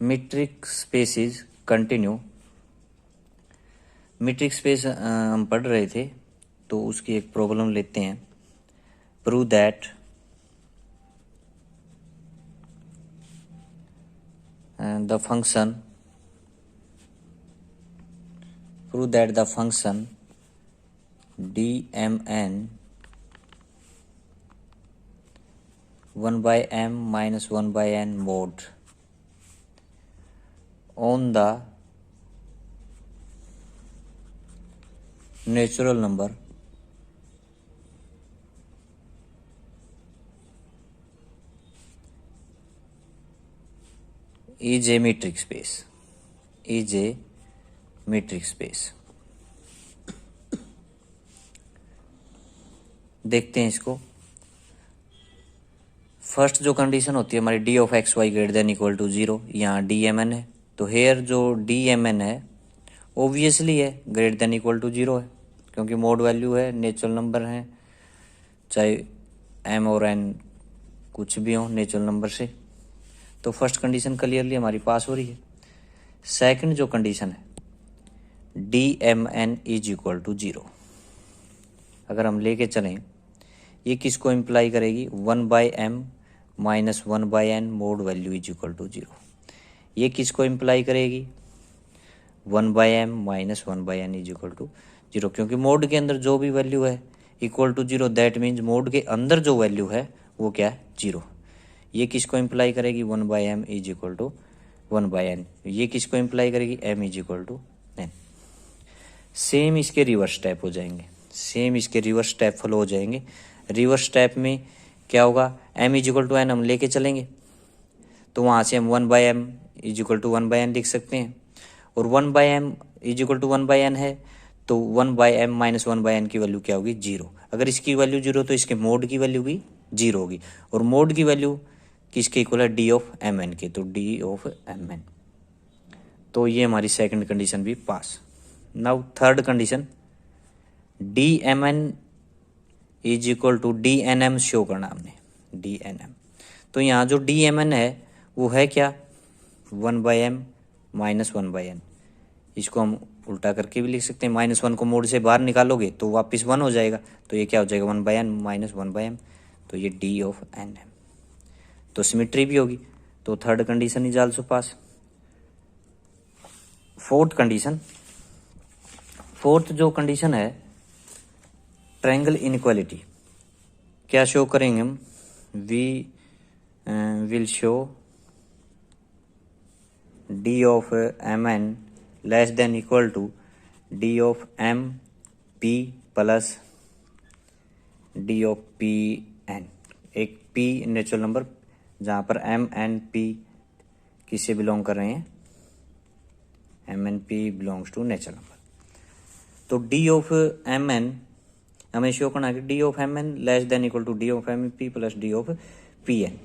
Metric space is continue. Metric space हम पढ़ रहे थे, तो उसकी एक प्रॉब्लम लेते हैं। Prove that the function dmn 1/m minus 1/n mod on the natural number is a metric space. देखते हैं इसको। फर्स्ट जो कंडीशन होती है हमारी D of X Y greater than equal to 0, यहाँ डी एम एन है, तो हेयर जो डी एम एन है ओबियसली है ग्रेटर देन इक्वल टू 0 है, क्योंकि मोड वैल्यू है, नेचुरल नंबर है, चाहे एम और एन कुछ भी हो नेचुरल नंबर से। तो फर्स्ट कंडीशन क्लियरली हमारी पास हो रही है। सेकंड जो कंडीशन है D M N is equal to 0, अगर हम लेके चलें ये किसको इम्प्लाई करेगी 1/m minus 1/n mod value is equal to 0। ये किसको इम्प्लाई करेगी 1/m minus 1/n is equal to 0, क्योंकि मोड के अंदर जो भी वैल्यू है equal to 0, that means mod के अंदर जो वैल्यू है वो क्या है 0। ये किसको इम्प्लाई करेगी 1/m is equal to 1/n। ये किसको इम्प्लाई करेगी m is equal to n। Same इसके रिवर्स स्टेप हो जाएंगे, फॉलो हो जाएंगे। रिवर्स स्टेप में क्या होगा m is equal to n हम लेके चलेंगे, तो वहाँ से हम 1/m is equal to 1/n लिख सकते हैं, और 1/m is equal to 1/n है, तो 1/m माइनस 1/n की वैल्यू क्या होगी 0। अगर इसकी वैल्यू 0 तो इसके मोड की वैल्यू भी 0 होगी, और मोड की वैल्यू किसके इक्वल है डी ऑफ एम एन के, तो डी ऑफ एम एन। तो ये हमारी सेकंड कंडीशन भी पास। Now third condition D M N is equal to D N M show करना हमने, डी एन एम। तो यहाँ जो डी एम एन है वो है क्या 1/m माइनस 1/n। इसको हम उल्टा करके भी लिख सकते हैं, -1 को मोड से बाहर निकालोगे तो वापस 1 हो जाएगा, तो ये क्या हो जाएगा 1/n माइनस 1/m, तो ये डी ऑफ एन है, तो सिमेट्री भी होगी। तो third condition is also pass. Fourth जो कंडीशन है ट्रायंगल इनइक्वालिटी, क्या शो करेंगे हम, we will show D of M N less than equal to D of M P plus D of P N. एक P natural number जहाँ पर M N P किससे belong कर रहे हैं, M N P belongs to natural number. तो D of M N हमें show करना है कि D of M N less than equal to D of M P plus D of P N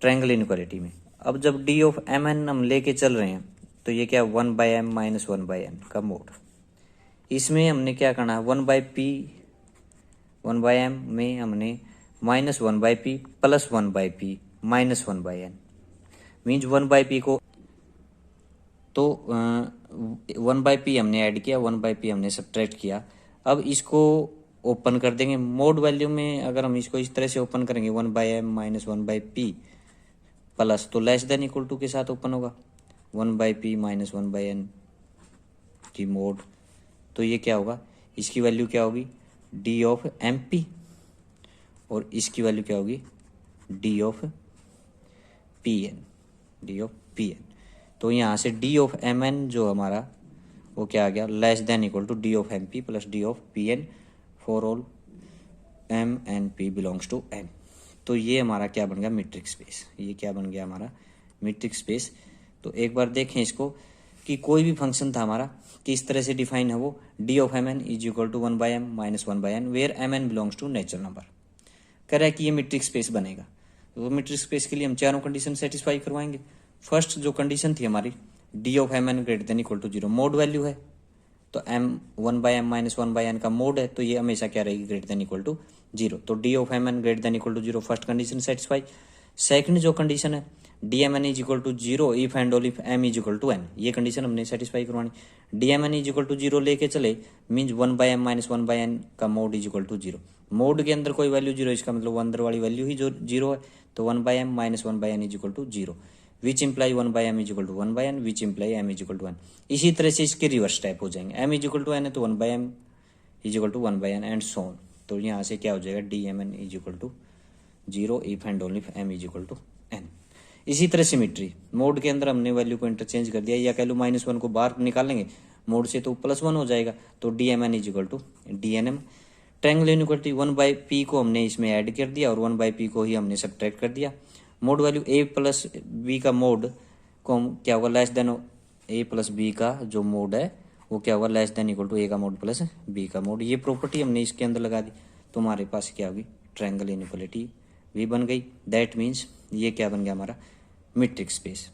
triangle inequality में। अब जब D of M N हम लेके चल रहे हैं तो ये क्या 1/m माइनस 1/n का मोड। इसमें हमने क्या करना है 1/m में हमने minus 1/p plus 1/p minus 1/n means 1/p को, तो 1/p हमने ऐड किया, 1/p हमने सब्ट्रैक्ट किया। अब इसको ओपन कर देंगे मोड वैल्यू में, अगर हम इसको इस तरह से ओपन करेंगे 1/m माइनस 1/p प्लस, तो लेस देन इक्वल टू के साथ ओपन होगा 1/p माइनस 1/n की मोड। तो ये क्या होगा, इसकी वैल्यू क्या होगी डी ऑफ एम पी, और इसकी वैल्यू क्या होगी डी ऑफ पी एन। तो यहाँ से डी ऑफ एम एन जो हमारा वो क्या आ गया less than equal to D of M P plus D of P N for all M N P belongs to N. तो ये हमारा क्या बन गया मीट्रिक स्पेस, ये क्या बन गया हमारा मीट्रिक स्पेस। तो एक बार देखें इसको कि कोई भी फंक्शन था हमारा किस तरह से डिफाइन है वो, D of M N is equal to 1/m minus 1/n where M N belongs to natural number. कह रहा है कि ये मीट्रिक स्पेस बनेगा, तो मीट्रिक स्पेस के लिए हम चारों कंडीशन सेटिस्फाई करवाएंगे। फर्स्ट जो कंडीशन थी हमारी D of M N greater than equal to 0, mod value है, तो m 1/m माइनस 1/n का मोड है, तो ये हमेशा क्या रहेगी ग्रेटर देन इक्वल टू 0। तो D of M N greater than equal to 0 first condition satisfy. Second जो कंडीशन है D M N is equal to zero if and only if M is equal to N, ये condition हमने satisfy करवानी। D M N is equal to zero लेके चले means 1/m minus 1/n का mod is equal to zero. Mod के अंदर कोई value zero, इसका मतलब अंदर वाली वैल्यू ही जो जीरो है, तो 1/m minus 1/n is equal to zero, which imply 1/m is equal to 1/n, which imply m is equal to n। इसी तरह से इसके रिवर्स टाइप हो जाएंगे, m is equal to n है तो 1/m is equal to 1/n and so on. तो यहाँ से क्या हो जाएगा, D M N is equal to zero if and only if m is equal to n। इसी तरह सिमिट्री, मोड के अंदर हमने वैल्यू को इंटरचेंज कर दिया, या कह लो -1 को बाहर निकालेंगे मोड से तो +1 हो जाएगा, तो D M N is equal to D N M. Triangle inequality 1/p को हमने इसमें ऐड कर दिया और 1/p को ही हमने सब्ट्रैक्ट कर दिया। Mod value a plus b का मोड को हम क्या होगा, less than a plus b का जो मोड है वो क्या होगा, less than equal to a का मोड प्लस b का मोड। ये प्रॉपर्टी हमने इसके अंदर लगा दी तो हमारे पास क्या होगी, ट्रायंगल इनइक्वालिटी भी बन गई। दैट मीन्स ये क्या बन गया हमारा, मीट्रिक स्पेस।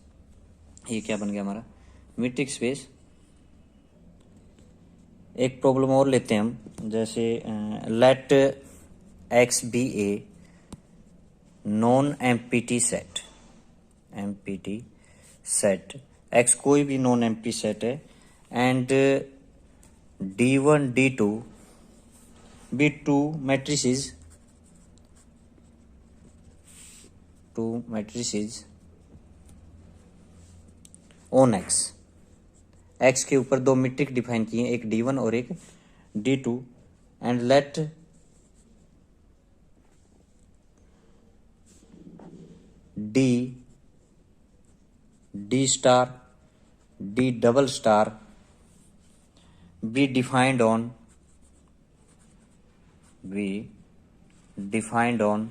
ये क्या बन गया हमारा, मीट्रिक स्पेस। एक प्रॉब्लम और लेते हैं हम, जैसे let X be a non empty set, empty set X कोई भी नॉन एम्प्टी सेट है and D1 D2 be two matrices on X। X के ऊपर दो मीट्रिक डिफाइन किए, एक D1 और एक D2 and let D star D double star be defined on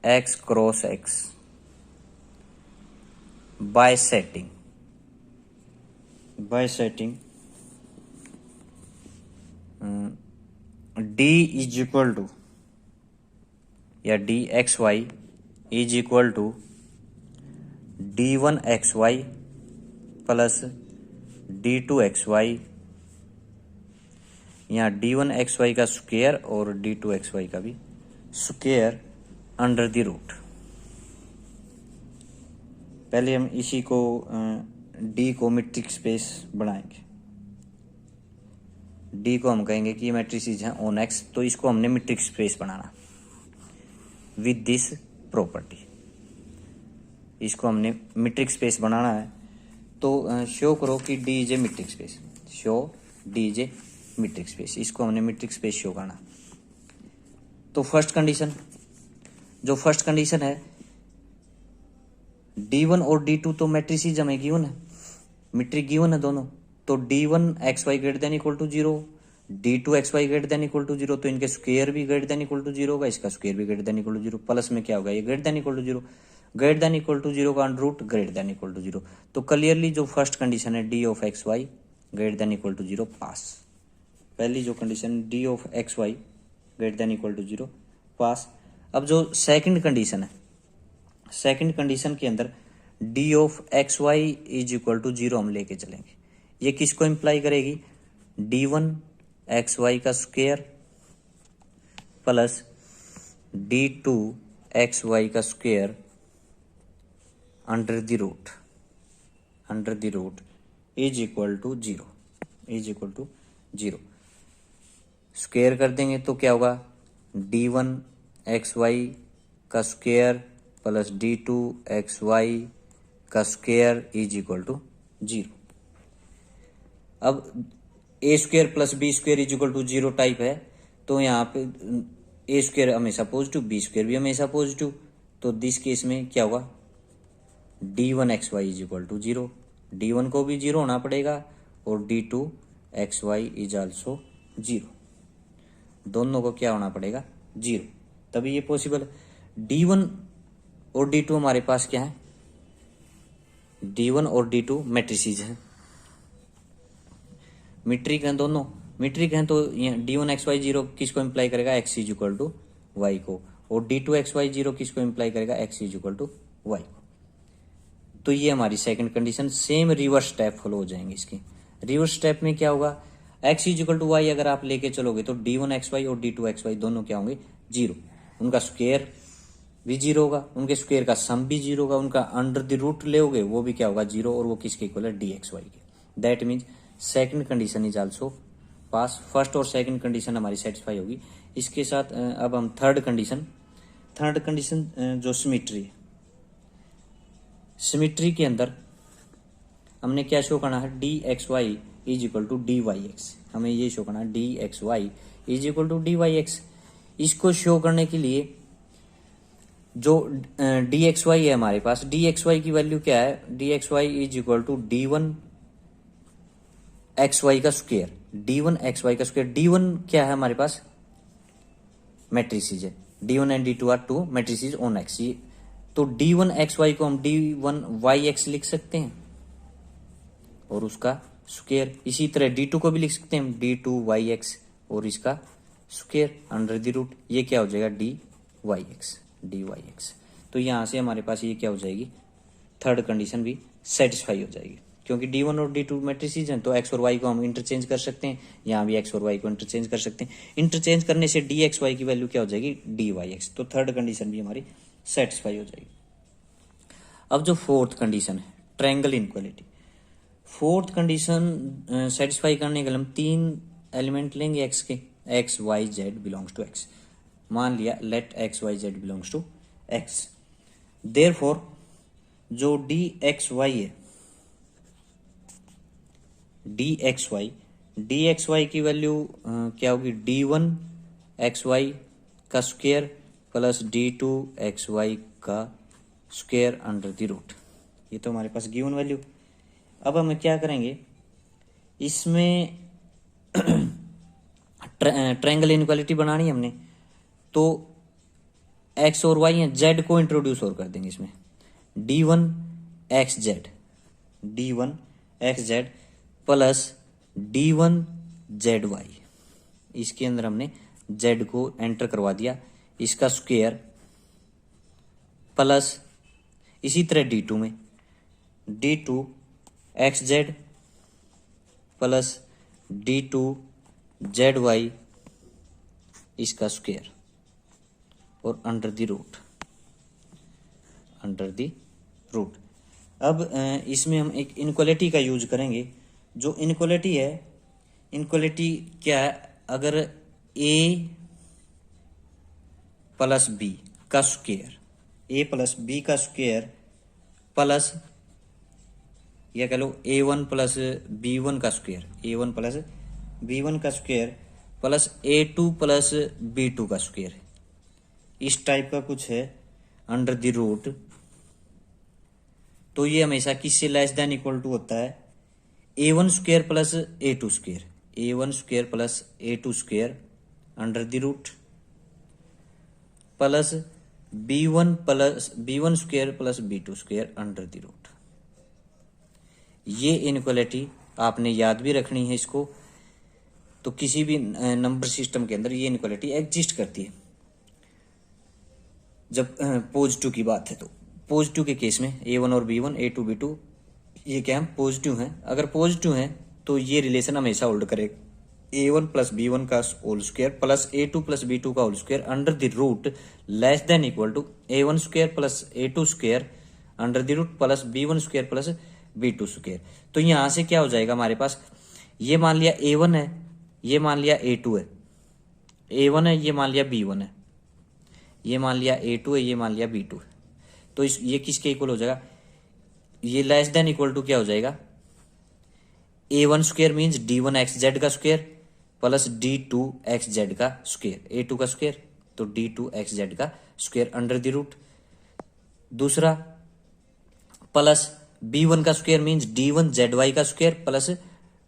X cross X by setting D is equal to या dxy is equal to d1xy plus d2xy, यहाँ d1xy का square और d2xy का भी square under the root. पहले हम इसी को d को मीट्रिक स्पेस बनाएंगे। d को हम कहेंगे कि मैट्रिसेस हैं ऑन x, तो इसको हमने metric space banana with this property. इसको हमने मीट्रिक स्पेस बनाना है तो शो करो कि D is a metric space, show D is a metric space. इसको हमने मीट्रिक स्पेस शो करना। तो फर्स्ट कंडीशन है D1 और D2 तो मैट्रिसेस हमें गिवन है, मीट्रिक गिवन है दोनों, तो D1xy greater than equal to 0, D2xy greater than equal to 0, तो इनके स्क्वायर भी ग्रेटर देन इक्वल टू 0 होगा, इसका स्क्वायर भी greater than equal to 0, plus में क्या होगा, ये greater than equal to 0, greater than equal to 0 का under root greater than equal to 0। तो क्लियरली जो फर्स्ट कंडीशन है D of XY greater than equal to 0 pass. पहली जो condition D of XY greater than equal to 0 pass. अब जो second condition है, second condition के अंदर D of XY is equal to 0 हम लेके चलेंगे। ये किसको इम्प्लाई करेगी, D1xy का स्क्वायर प्लस D2xy का square under the root is equal to 0, square कर देंगे तो क्या होगा, D1xy का स्क्वायर प्लस D2xy का स्क्वायर इज इक्वल टू 0। अब A square plus B square is equal to 0 type है, तो यहाँ पे ए स्क्वायर हमेशा पॉजिटिव, बी स्क्वायर भी हमेशा पॉजिटिव, तो दिस केस में क्या होगा, D1xy is equal to 0, D1 को भी 0 होना पड़ेगा और D2xy इज आल्सो 0, दोनों को क्या होना पड़ेगा 0, तभी ये पॉसिबल है। D1 और D2 हमारे पास क्या है, D1 और D2 मैट्रिसेस हैं, मीट्रिक हैं, दोनों मीट्रिक हैं, तो D1xy 0 किसको इम्प्लाई करेगा, x is equal to y को, और D2xy 0 किसको इम्प्लाई करेगा, x is equal to y को। तो ये हमारी second condition. Same reverse step follow हो जाएंगे इसके। रिवर्स स्टेप में क्या होगा, x is equal to Y अगर आप लेके चलोगे तो D1xy और D2xy दोनों क्या होंगे 0, उनका स्क्वायर भी जीरो होगा, उनके स्क्वायर का सम भी जीरो होगा, उनका अंडर द रूट लेओगे वो भी क्या होगा, जीरो, और वो किसके इक्वल है, डी एक्स वाई के। That means second condition is also pass. First और सेकंड कंडीशन हमारी सेटिस्फाई होगी। इसके साथ अब हम थर्ड कंडीशन जो सिमेट्री है, सिमेट्री के अंदर हमने क्या शो करना है, D X Y is equal to D Y X. हमें ये शो करना है D X Y is equal to D Y X. इसको शो करने के लिए जो डी एक्स वाई है हमारे पास, डी एक्स वाई की वैल्यू क्या है, D X Y is equal to D one X Y का square, D one X Y का स्क्वायर। डी वन क्या है हमारे पास, मैट्रिसेस है, D one and D two are two matrices on X. ये तो डी वन एक्स वाई को हम डी वन वाई एक्स लिख सकते हैं और उसका स्क्वायर। इसी तरह डी टू को भी लिख सकते हैं हम डी टू वाई एक्स और इसका स्क्वायर अंडर द रूट। ये क्या हो जाएगा, D Y X, D Y X. तो यहां से हमारे पास ये क्या हो जाएगी, थर्ड कंडीशन भी सेटिस्फाई हो जाएगी, क्योंकि डी वन और डी टू मैट्रिसेस हैं तो एक्स और वाई को हम इंटरचेंज कर सकते हैं, यहाँ भी एक्स और वाई को इंटरचेंज कर सकते हैं। इंटरचेंज करने से डी एक्स वाई की वैल्यू क्या हो जाएगी, डी वाई एक्स। तो थर्ड कंडीशन भी हमारी सेटिस्फाई हो जाएगी। अब जो फोर्थ कंडीशन है, triangle inequality, fourth condition satisfy करने के लिए हम तीन एलिमेंट लेंगे एक्स के, X Y Z belongs to X. मान लिया let X Y Z belongs to X, therefore जो डी एक्स वाई है, डी एक्स वाई की वैल्यू क्या होगी, डी वन एक्स वाई का square plus D two X Y का square under the root. ये तो हमारे पास गिवन वैल्यू। अब हम क्या करेंगे, इसमें ट्रायंगल इनक्वालिटी बनानी है हमने, तो एक्स और वाई है, जेड को इंट्रोड्यूस और कर देंगे इसमें, D one X Z plus D one Z Y. इसके अंदर हमने जेड को एंटर करवा दिया, इसका स्क्वायर प्लस इसी तरह डी टू में D two X Z plus D two Z Y इसका स्क्वायर और अंडर द रूट। अब इसमें हम एक इनक्वालिटी का यूज करेंगे। जो इनक्वालिटी है, इनक्वालिटी क्या है, अगर ए प्लस बी का स्क्वायर, ए प्लस बी का स्क्वायर प्लस या कह लो A one plus B one का square, A one plus B one का square plus A two plus B two का स्क्वायर, इस टाइप का कुछ है अंडर द रूट, तो ये हमेशा किससे लेस देन इक्वल टू होता है, A one square plus A two square, A one square plus A two square under the root plus B one square plus B two square under the root. ये inequality आपने याद भी रखनी है इसको, तो किसी भी नंबर सिस्टम के अंदर ये इनक्वालिटी एग्जिस्ट करती है। जब पॉजिटिव की बात है तो पॉजिटिव के केस में ए वन और B one, A two B two, ये क्या है, पॉजिटिव हैं। अगर पॉजिटिव हैं तो ये रिलेशन हमेशा होल्ड करेगा, A one plus B one का whole square plus A two plus B two का whole square under the root less than equal to A one square plus A two square under the root plus B one square plus B two square. तो यहां से क्या हो जाएगा हमारे पास, ये मान लिया ए वन है, ये मान लिया ए टू है, ए वन है, ये मान लिया बी वन है, ये मान लिया ए टू है, ये मान लिया बी टू है। तो ये किसके इक्वल हो जाएगा, ये लेस देन इक्वल टू क्या हो जाएगा, A one square means D one X Z का square plus D two X Z का स्क्वायर, ए टू का स्क्वायर तो डी टू एक्स जेड का स्क्वायर अंडर द रूट। दूसरा प्लस बी वन का square means D one Z Y का square plus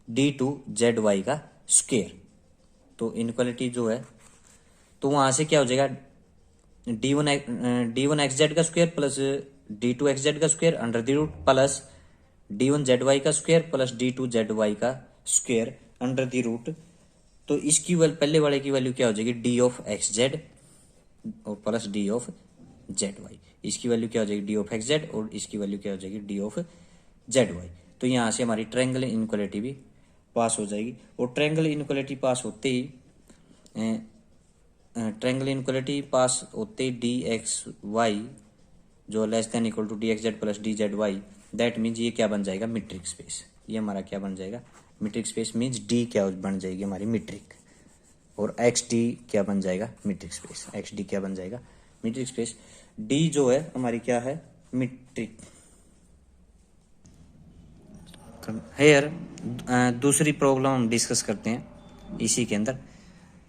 D two Z Y का square. तो inequality जो है, तो वहां से क्या हो जाएगा, डी वन एक्स जेड का square plus D two X Z का square under the root plus D one Z Y का square plus D two Z Y का स्क्वायर अंडर द रूट। तो इसकी पहले वाले की वैल्यू क्या हो जाएगी, डी ऑफ एक्स जेड और plus D of Z Y. इसकी वैल्यू क्या हो जाएगी, डी ऑफ एक्स जेड, और इसकी वैल्यू क्या हो जाएगी, डी ऑफ जेड वाई। तो यहां से हमारी ट्रायंगल इनक्वालिटी भी पास हो जाएगी। और ट्रायंगल इनक्वालिटी पास होते ही ट्रायंगल इनक्वालिटी पास होते ही डी एक्स वाई जो less than equal to D X Z plus D Z Y, that means ये क्या बन जाएगा, मीट्रिक स्पेस। ये हमारा क्या बन जाएगा, मीट्रिक स्पेस मीन्स डी क्या बन जाएगी हमारी मीट्रिक, और एक्स डी क्या बन जाएगा, मीट्रिक स्पेस। एक्स डी क्या बन जाएगा, मीट्रिक स्पेस। डी जो है हमारी क्या है, मीट्रिक। हेयर दूसरी प्रॉब्लम हम डिस्कस करते हैं इसी के अंदर।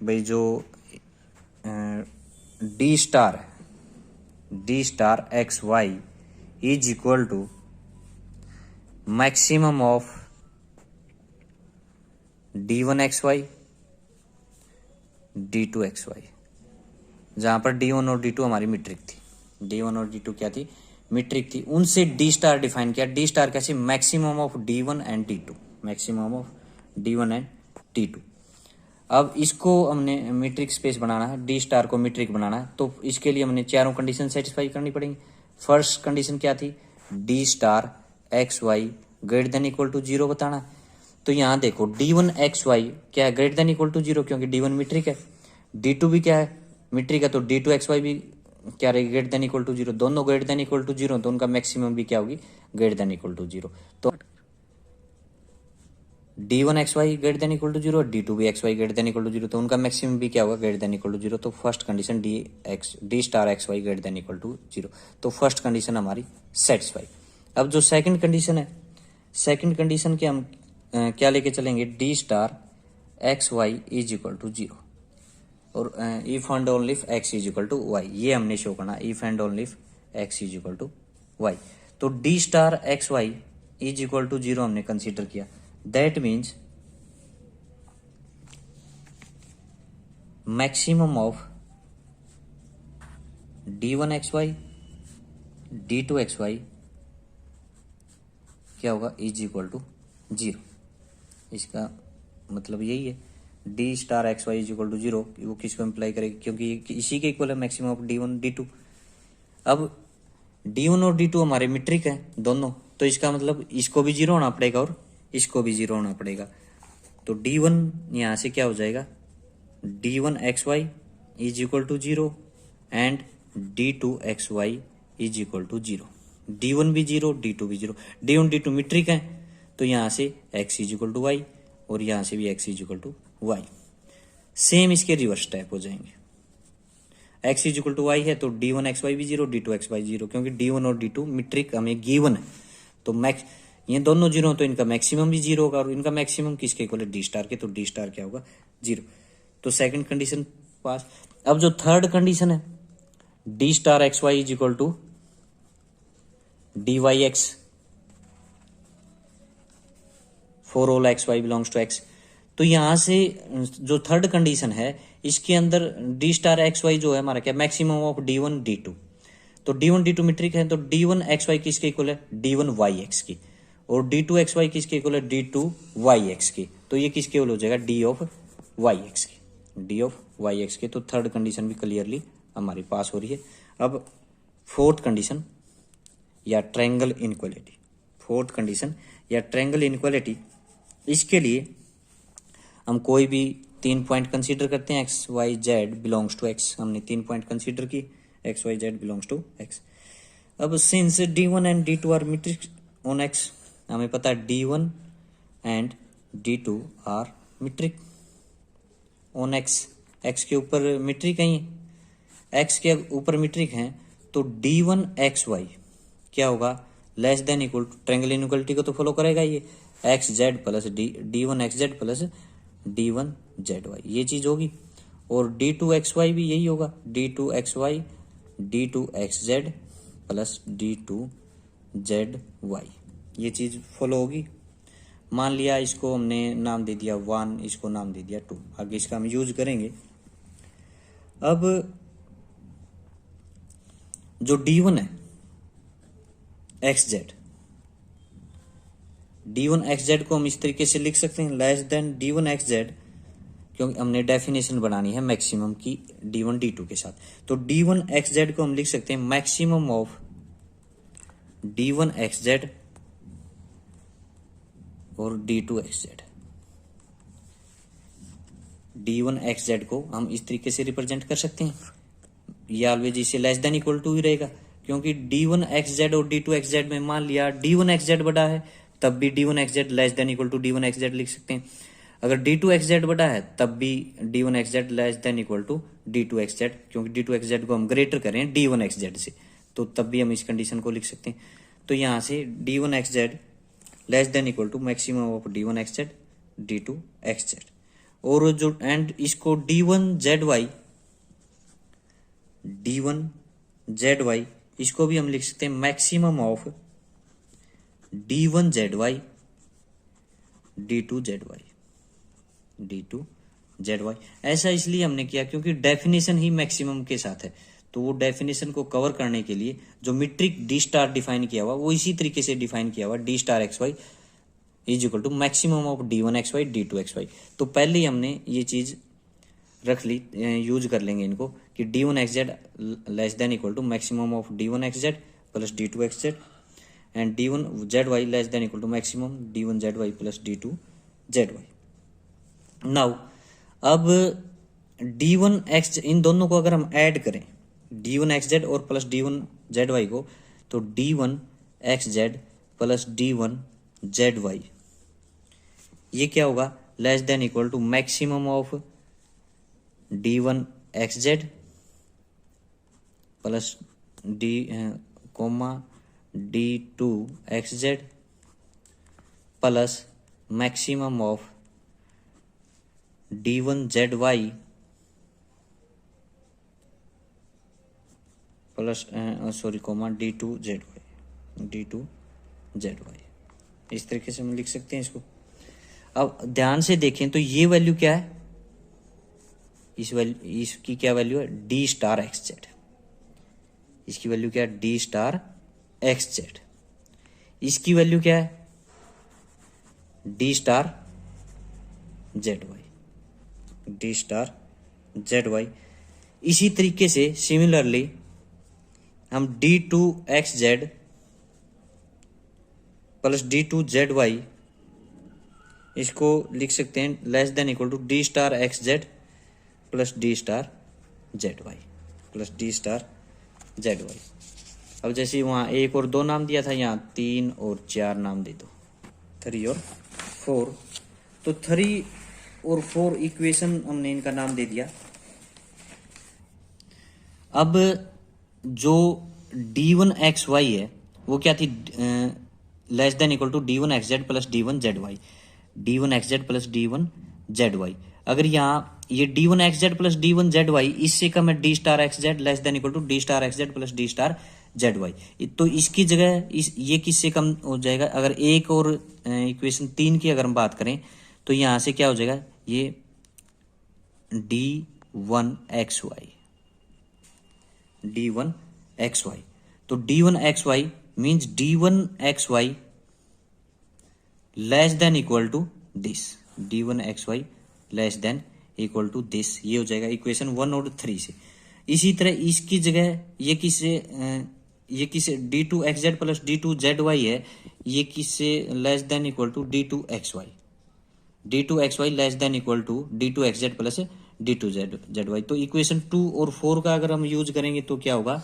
भाई जो डी स्टार है, D star X Y is equal to maximum of D one X Y D two X Y, जहां पर डी वन और डी टू हमारी मीट्रिक थी। डी वन और डी टू क्या थी, मीट्रिक थी। उनसे डी स्टार डिफाइन किया। डी स्टार कैसे, maximum of D one and D to, maximum of D one and D two. अब इसको हमने मीट्रिक स्पेस बनाना है, डी स्टार को मीट्रिक बनाना है, तो इसके लिए हमने चारों कंडीशन सेटिस्फाई करनी पड़ेंगी। फर्स्ट कंडीशन क्या थी, D star X Y greater than equal to zero बताना है। तो यहाँ देखो डी वन एक्स वाई क्या है, greater than equal to zero, क्योंकि डी वन मीट्रिक है, डी टू भी क्या है, मीट्रिक है, तो डी टू एक्स वाई भी क्या रहेगी, greater than equal to zero. दोनों greater than equal to zero, तो उनका मैक्सिमम भी क्या होगी, greater than equal to zero. तो D one X Y greater than equal to zero, D two भी X Y greater than equal to zero, तो उनका मैक्सिमम भी क्या होगा, greater than equal to zero. तो first condition D star X Y greater than equal to zero, तो first condition हमारी satisfy. अब जो सेकंड कंडीशन है, सेकंड कंडीशन के हम क्या लेके चलेंगे, D star X Y is equal to zero, और if and only if X is equal to Y, ये हमने शो करना, if and only if X is equal to Y. तो D star X Y is equal to zero हमने consider किया, that means maximum of D one X Y D two X Y क्या होगा, is equal to zero. इसका मतलब यही है, D star X Y is equal to zero, वो किसको इम्प्लाई करेगी, क्योंकि इसी के इक्वल है maximum of D one D two. अब डी वन और डी टू हमारे मीट्रिक है दोनों, तो इसका मतलब इसको भी जीरो होना पड़ेगा और इसको भी जीरो होना पड़ेगा। तो डी वन यहाँ से क्या हो जाएगा, D one X Y is equal to zero and D two X Y is equal to zero. D one भी जीरो, डी टू भी zero, D one D two metric है, तो यहाँ से X is equal to Y और यहाँ से भी X is equal to Y. Same इसके रिवर्स टाइप हो जाएंगे, X is equal to Y है तो डी वन एक्स वाई भी zero, D two X Y zero, क्योंकि डी वन और डी टू मीट्रिक हमें गिवन है, तो मैक्स ये दोनों जीरो, तो इनका मैक्सिमम भी जीरो होगा, और इनका मैक्सिमम किसके इक्वल है, डी स्टार के, तो डी स्टार क्या होगा, जीरो। तो सेकंड कंडीशन पास। अब जो थर्ड कंडीशन है, D star X Y is equal to D Y X for all X Y belongs to X. तो यहां से जो थर्ड कंडीशन है, इसके अंदर डी स्टार एक्स वाई जो है हमारा क्या, maximum of D one D two, तो D one D two metric है, तो डी वन एक्स वाई किसके इक्वल है, डी वन वाई एक्स की, और डी टू एक्स वाई किसके इक्वल है, डी टू वाई एक्स की, तो ये किसके इक्वल हो जाएगा, डी ऑफ वाई एक्स की, डी ऑफ वाई एक्स की। तो थर्ड कंडीशन भी क्लियरली हमारी पास हो रही है। अब फोर्थ कंडीशन या ट्रायंगल इनक्वालिटी, फोर्थ कंडीशन या ट्रायंगल इनक्वालिटी, इसके लिए हम कोई भी 3 पॉइंट कंसीडर करते हैं, X Y Z belongs to X, हमने 3 पॉइंट कंसीडर की, X Y Z belongs to X. अब since D one and D two are metric on X, हमें पता है D one and D two are metric on X, X के ऊपर metric है, x के ऊपर मीट्रिक हैं, तो डी वन एक्स वाई क्या होगा, less than equal to, triangle inequality को तो फॉलो करेगा ये, X Z plus D one X Z plus D one Z Y, ये चीज होगी। और डी टू एक्स वाई भी यही होगा, D two X Y D two X Z plus D two Z Y, ये चीज फॉलो होगी। मान लिया इसको हमने नाम दे दिया 1, इसको नाम दे दिया 2, आगे इसका हम यूज करेंगे। अब जो डी वन है x Z, D one X Z को हम इस तरीके से लिख सकते हैं, less then D one X Z, क्योंकि हमने डेफिनेशन बनानी है मैक्सिमम की डी वन डी टू के साथ, तो डी वन एक्स जेड को हम लिख सकते हैं maximum of D one X Z और D two X Z. d1xz को हम इस तरीके से रिप्रेजेंट कर सकते हैं, ये ऑलवेज इसे लेस देन इक्वल टू ही रहेगा, क्योंकि d1xz और d2xz में मान लिया d1xz बड़ा है तब भी d1xz less than equal to d1xz लिख सकते हैं। अगर d2xz बड़ा है तब भी d1xz less than equal to d2xz, क्योंकि d2xz को हम ग्रेटर करें d1xz से, तो तब भी हम इस कंडीशन को लिख सकते हैं। तो यहाँ से d1xz less than equal to maximum of d1xz d2xz, और जो एंड इसको d1zy इसको भी हम लिख सकते हैं मैक्सिमम ऑफ d1zy d2zy। ऐसा इसलिए हमने किया क्योंकि डेफिनेशन ही मैक्सिमम के साथ है, तो वो डेफिनेशन को कवर करने के लिए जो मीट्रिक डी स्टार डिफाइन किया हुआ वो इसी तरीके से डिफाइन किया हुआ D star X Y is equal to maximum of d1xy d2xy। तो पहले ही हमने ये चीज रख ली, यूज कर लेंगे इनको कि d1xz less than equal to maximum of d1xz plus d2xz and d1zy less than equal to maximum d1zy plus d2zy। Now अब d1x इन दोनों को अगर हम ऐड करें d1xz और प्लस d1zy को, तो d1xz प्लस d1zy ये क्या होगा less than equal to maximum of d1xz plus d2xz plus maximum of d1zy plus d2zy। इस तरीके से हम लिख सकते हैं इसको। अब ध्यान से देखें तो ये वैल्यू क्या है, इसकी क्या वैल्यू है d स्टार xz, इसकी वैल्यू क्या है d स्टार xz, इसकी वैल्यू क्या है d स्टार zy। इसी तरीके से सिमिलरली हम d2xz प्लस d2zy इसको लिख सकते हैं less than equal to d star xz plus d star zy। अब जैसे वहाँ 1 और 2 नाम दिया था, यहाँ 3 और 4 नाम दे दो, 3 और 4। तो 3 और 4 इक्वेशन हमने इनका नाम दे दिया। अब जो d1xy है वो क्या थी, less than equal to d1xz plus d1zy, d1xz plus d1zy। अगर यहाँ ये d1xz प्लस d1zy इससे कम है d star xz less than equal to d star xz plus d star zy, तो इसकी जगह ये किससे कम हो जाएगा। अगर 1 और इक्वेशन 3 की अगर हम बात करें तो यहाँ से क्या हो जाएगा ये d1xy। तो d1xy means d1xy less than equal to this, d1xy less than equal to this, ये हो जाएगा इक्वेशन 1 और 3 से। इसी तरह इसकी जगह ये किससे d2xz प्लस d2zy है, ये किससे less than equal to d2xy less than equal to d2xz plus d2zy। तो इक्वेशन 2 और 4 का अगर हम यूज करेंगे तो क्या होगा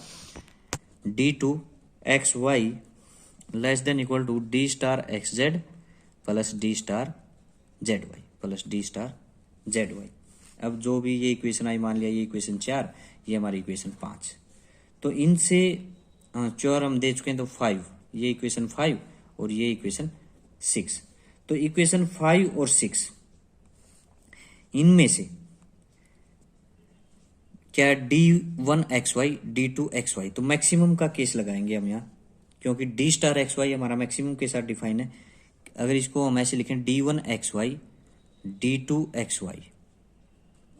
d2xy less than equal to d star xz plus d star zy। अब जो भी ये इक्वेशन आई, मान लिया ये इक्वेशन 4, ये हमारी इक्वेशन 5, तो इनसे 4 हम दे चुके हैं, तो 5, ये इक्वेशन 5 और ये इक्वेशन 6। तो इक्वेशन 5 और 6 इनमें से क्या d1xy d2xy, तो मैक्सिमम का केस लगाएंगे हम यहाँ, क्योंकि d स्टार xy हमारा मैक्सिमम के साथ डिफाइन है। अगर इसको हम ऐसे लिखें d1xy d2xy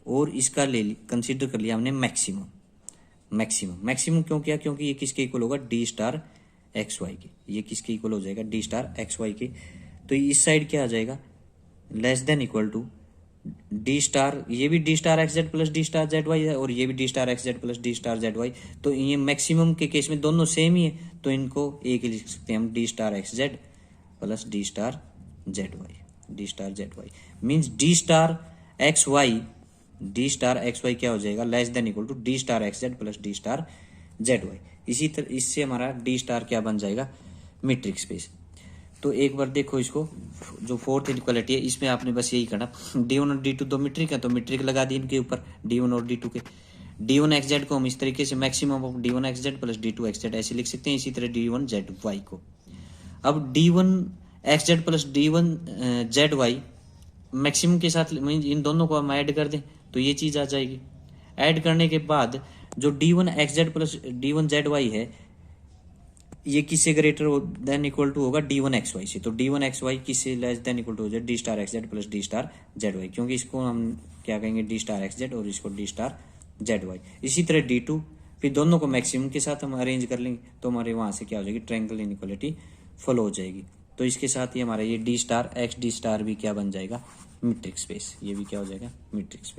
और इसका कंसीडर कर लिया हमने मैक्सिमम क्यों किया, क्योंकि ये किसके इक्वल होगा d स्टार xy के, ये किसके इक्वल हो जाएगा d स्टार xy के। तो इस साइड क्या आ जाएगा less than equal to d star, ये भी d star xz plus d star zy है और ये भी d star xz plus d star zy। तो ये मैक्सिमम के केस में दोनों सेम ही है, तो इनको एक ही लिख सकते हैं हम d star xz plus d star zy means d star xy D star X Y क्या हो जाएगा, less than equal to D star X Z plus D star Z Y. इसी तरह इससे हमारा डी स्टार क्या बन जाएगा, मीट्रिक स्पेस। तो एक बार देखो इसको, जो फोर्थ इनइक्वालिटी है इसमें आपने बस यही करना, D1 और D2 दो मीट्रिक है तो मीट्रिक लगा दी इनके ऊपर D1 और D2 के। D1 एक्स जेड को हम इस तरीके से maximum of D1 X Z plus D2 x Z ऐसे लिख सकते हैं, इसी तरह D1 जेड वाई को। अब D1 X Z plus D1 Z Y maximum के साथ इन दोनों को हम ऐड कर दें तो ये चीज आ जाएगी। ऐड करने के बाद जो D1 X Z plus D1 Z Y है ये किससे ग्रेटर देन इक्वल टू होगा, D1 एक्स वाई से। तो D1 एक्स वाई किससे लेस देन इक्वल टू हो जाए, D star X Z plus D star Z Y, क्योंकि इसको हम क्या कहेंगे डी स्टार एक्स जेड और इसको डी स्टार जेड वाई। इसी तरह D2, फिर दोनों को मैक्सिमम के साथ हम अरेंज कर लेंगे तो हमारे वहां से क्या हो जाएगी, ट्रायंगल इनइक्वालिटी फॉलो हो जाएगी। तो इसके साथ ही हमारा ये D star x D star भी क्या बन जाएगा, मीट्रिक स्पेस। ये भी क्या हो जाएगा, मीट्रिक स्पेस।